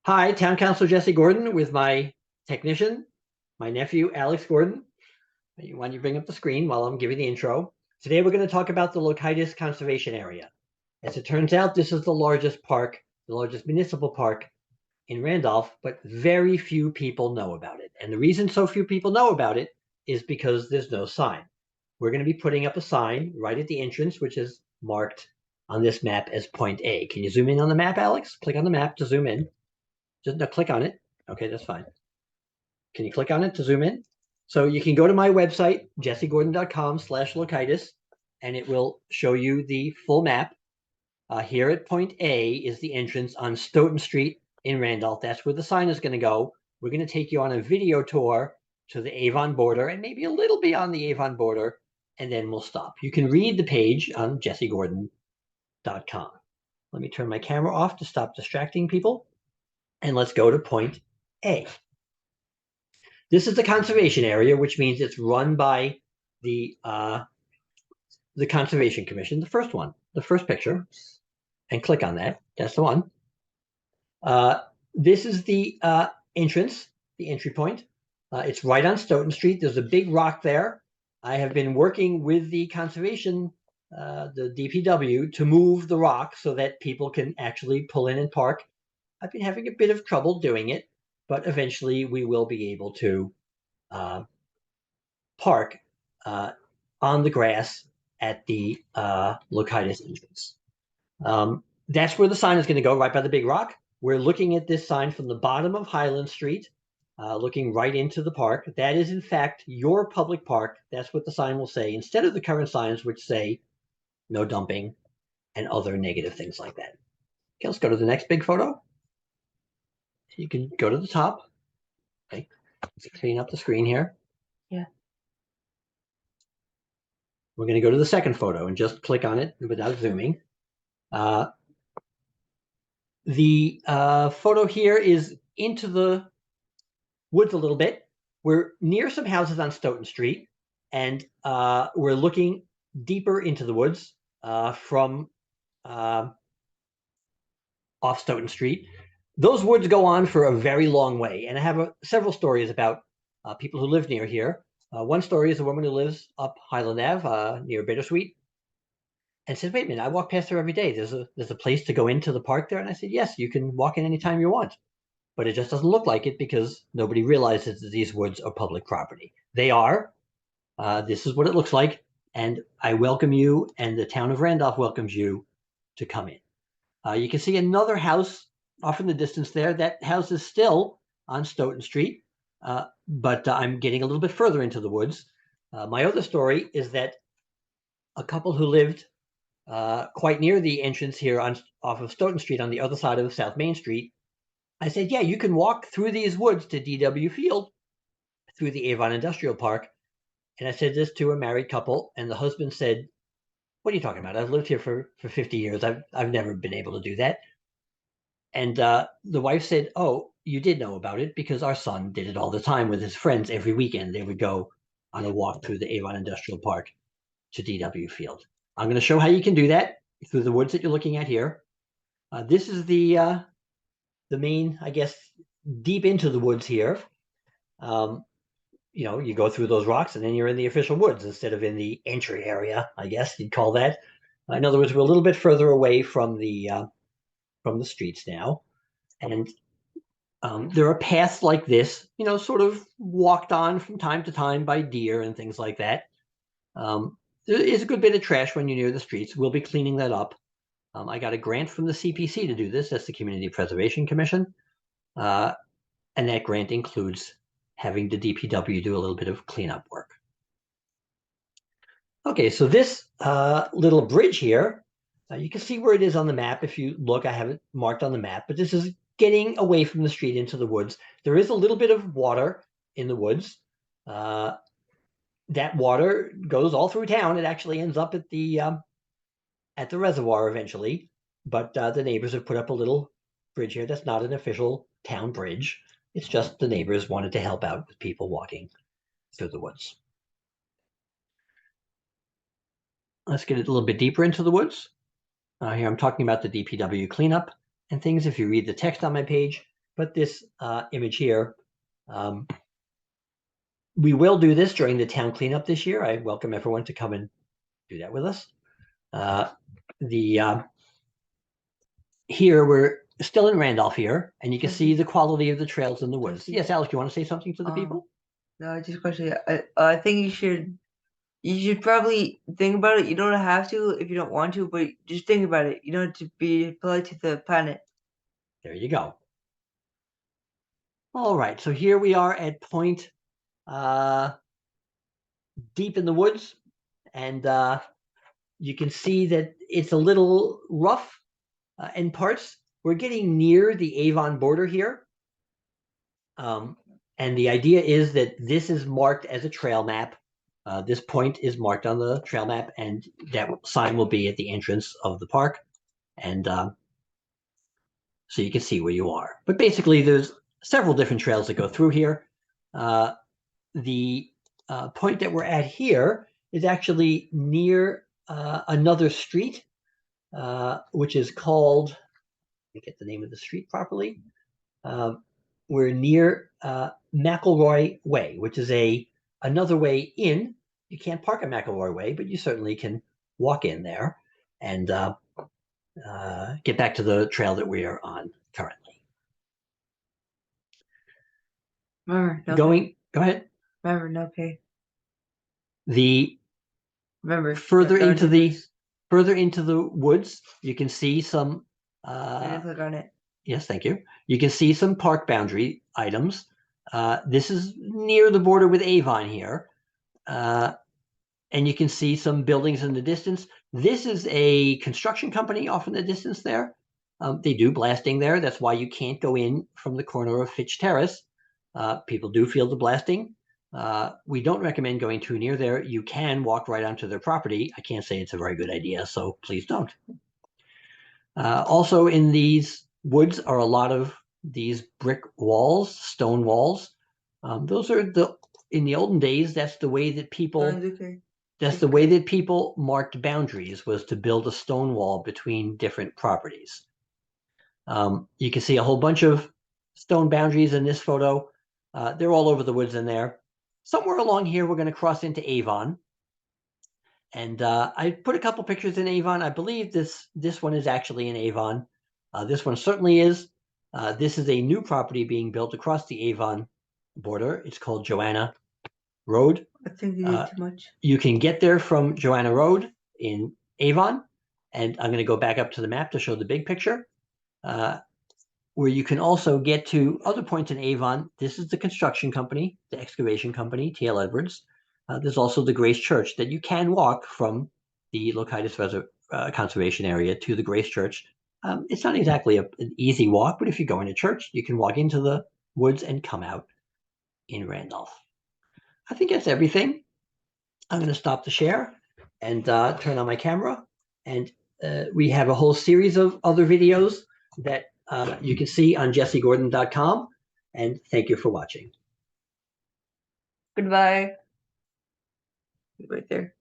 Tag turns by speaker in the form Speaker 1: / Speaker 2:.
Speaker 1: Hi, Town Councilor Jesse Gordon with my technician, my nephew, Alex Gordon. Why don't you bring up the screen while I'm giving the intro? Today we're going to talk about the Lokitis Conservation Area. As it turns out, this is the largest park, the largest municipal park in Randolph, but very few people know about it. And the reason so few people know about it is because there's no sign. We're going to be putting up a sign right at the entrance, which is marked on this map as point A. Can you zoom in on the map, Alex? Click on the map to zoom in. Just no, click on it. Okay, that's fine. Can you click on it to zoom in? So you can go to my website, jessegordon.com/lokitis, and it will show you the full map. Here at point A is the entrance on Stoughton Street in Randolph. That's where the sign is going to go. We're going to take you on a video tour to the Avon border and maybe a little beyond the Avon border, and then we'll stop. You can read the page on jessegordon.com. Let me turn my camera off to stop distracting people. And let's go to point A. This is the conservation area, which means it's run by the Conservation Commission, the first one, the first picture, and click on that. That's the one. This is the entrance, the entry point. It's right on Stoughton Street. There's a big rock there. I have been working with the conservation, the DPW, to move the rock so that people can actually pull in and park. I've been having a bit of trouble doing it, but eventually we will be able to park on the grass at the Lokitis entrance. That's where the sign is going to go, right by the big rock. We're looking at this sign from the bottom of Highland Street, looking right into the park. That is, in fact, your public park. That's what the sign will say, instead of the current signs, which say no dumping and other negative things like that. Okay, let's go to the next big photo. You can go to the top. Okay, let's clean up the screen here. Yeah. We're going to go to the second photo and just click on it without zooming. The photo here is into the woods a little bit. We're near some houses on Stoughton Street, and we're looking deeper into the woods from off Stoughton Street. Those woods go on for a very long way, and I have several stories about people who live near here. One story is a woman who lives up Highland Ave near Bittersweet, and said, "Wait a minute, I walk past there every day. There's a place to go into the park there." And I said, "Yes, you can walk in anytime you want." But it just doesn't look like it because nobody realizes that these woods are public property. They are. This is what it looks like. And I welcome you, and the town of Randolph welcomes you to come in. You can see another house off in the distance there. That house is still on Stoughton Street, but I'm getting a little bit further into the woods. My other story is that a couple who lived quite near the entrance here off of Stoughton Street on the other side of South Main Street, I said, "Yeah, you can walk through these woods to DW Field through the Avon Industrial Park." And I said this to a married couple, and the husband said, "What are you talking about? I've lived here for 50 years. I've never been able to do that." And the wife said, "Oh, you did know about it because our son did it all the time with his friends. Every weekend they would go on a walk through the Avon Industrial Park to DW Field." I'm going to show how you can do that through the woods that you're looking at here. This is the main, I guess, deep into the woods here. You go through those rocks and then you're in the official woods instead of in the entry area, I guess you'd call that. In other words, we're a little bit further away from the streets now. And there are paths like this, sort of walked on from time to time by deer and things like that. There is a good bit of trash when you're near the streets. We'll be cleaning that up. I got a grant from the CPC to do this. That's the Community Preservation Commission. And that grant includes having the DPW do a little bit of cleanup work. Okay, so this little bridge here, you can see where it is on the map. If you look, I have it marked on the map, but this is getting away from the street into the woods. There is a little bit of water in the woods. That water goes all through town. It actually ends up at the reservoir eventually, but the neighbors have put up a little bridge here. That's not an official town bridge. It's just the neighbors wanted to help out with people walking through the woods. Let's get a little bit deeper into the woods. Here I'm talking about the DPW cleanup and things. If you read the text on my page, But this image here, we will do this during the town cleanup this year. I welcome everyone to come and do that with us. Here we're still in Randolph here, and you can see the quality of the trails in the woods. Yes, Alex, you want to say something to the people?
Speaker 2: No, just a question. I think you should probably think about it. You don't have to if you don't want to, but just think about it. You know, to be polite to the planet.
Speaker 1: There you go. All right, so here we are at Point deep in the woods, and you can see that it's a little rough in parts. We're getting near the Avon border here. And the idea is that this is marked as a trail map. This point is marked on the trail map, and that sign will be at the entrance of the park. And so you can see where you are. But basically, there's several different trails that go through here. The point that we're at here is actually near another street, which is called, let me get the name of the street properly. We're near McElroy Way, which is another way in. You can't park at McElroy Way, but you certainly can walk in there and get back to the trail that we are on currently.
Speaker 2: Remember, no
Speaker 1: Go
Speaker 2: ahead.
Speaker 1: Remember,
Speaker 2: no pay.
Speaker 1: Further into the woods, you can see some.
Speaker 2: Click on it.
Speaker 1: Yes, thank you. You can see some park boundary items. This is near the border with Avon here. And you can see some buildings in the distance. This is a construction company off in the distance there. They do blasting there. That's why you can't go in from the corner of Fitch Terrace. People do feel the blasting. We don't recommend going too near there. You can walk right onto their property. I can't say it's a very good idea, so please don't. Also in these woods are a lot of these brick walls, stone walls. Those are in the olden days, that's the way that people marked boundaries, was to build a stone wall between different properties. You can see a whole bunch of stone boundaries in this photo. They're all over the woods in there. Somewhere along here, we're going to cross into Avon. And I put a couple pictures in Avon. I believe this one is actually in Avon. This one certainly is. This is a new property being built across the Avon border. It's called Joanna Road.
Speaker 2: I think you did too much.
Speaker 1: You can get there from Joanna Road in Avon. And I'm going to go back up to the map to show the big picture. Where you can also get to other points in Avon. This is the construction company, the excavation company, T.L. Edwards. There's also the Grace Church that you can walk from the Lokitis Conservation Area to the Grace Church. It's not exactly an easy walk, but if you're going to church, you can walk into the woods and come out in Randolph. I think that's everything. I'm going to stop the share and turn on my camera. And we have a whole series of other videos that you can see on jessegordon.com. And thank you for watching.
Speaker 2: Goodbye. Right there.